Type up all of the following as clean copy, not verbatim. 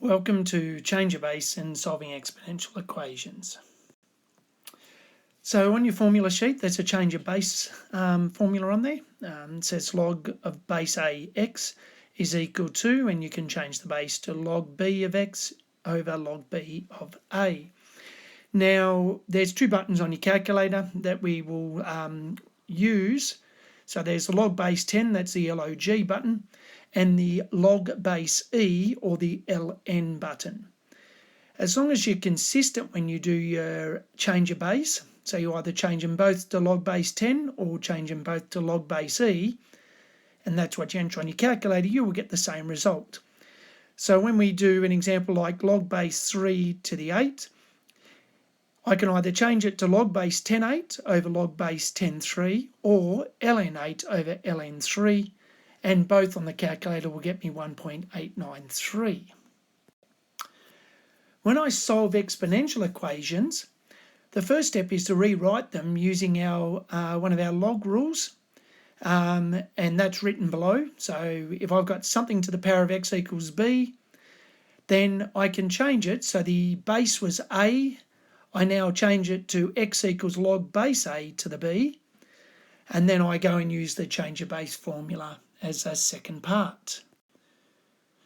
Welcome to Change a Base and Solving Exponential Equations. So on your formula sheet, there's a change of base formula on there. It says log of base a x is equal to, and you can change the base to log b of x over log b of a. Now, there's two buttons on your calculator that we will use. So there's the log base 10, that's the LOG button, and the log base E, or the LN button. As long as you're consistent when you do your change of base, so you either change them both to log base 10 or change them both to log base E, and that's what you enter on your calculator, you will get the same result. So when we do an example like log base 3 to the 8, I can either change it to log base 10(8) over log base 10(3) or ln8 over ln3, and both on the calculator will get me 1.893. When I solve exponential equations, the first step is to rewrite them using our one of our log rules, and that's written below. So if I've got something to the power of x equals b, then I can change it. So the base was a, I now change it to x equals log base a to the b, and then I go and use the change of base formula as a second part.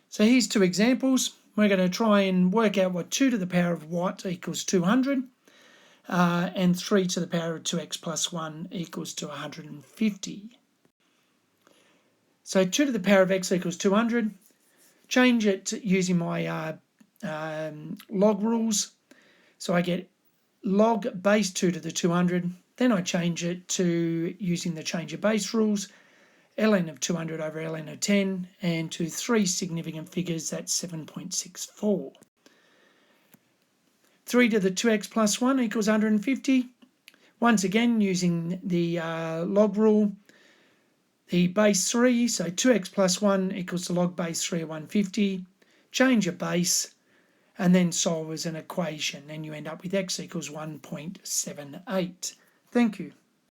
So here's two examples. We're going to try and work out what 2 to the power of what equals 200, and 3 to the power of 2x plus 1 equals to 150. So 2 to the power of x equals 200, change it using my log rules. So I get log base 2 to the 200, then I change it to using the change of base rules, ln of 200 over ln of 10, and to three significant figures, that's 7.64. 3 to the 2x plus 1 equals 150. Once again, using the log rule, the base 3, so 2x plus 1 equals to log base 3 of 150, change a base, and then solve as an equation, and you end up with x equals 1.78. Thank you.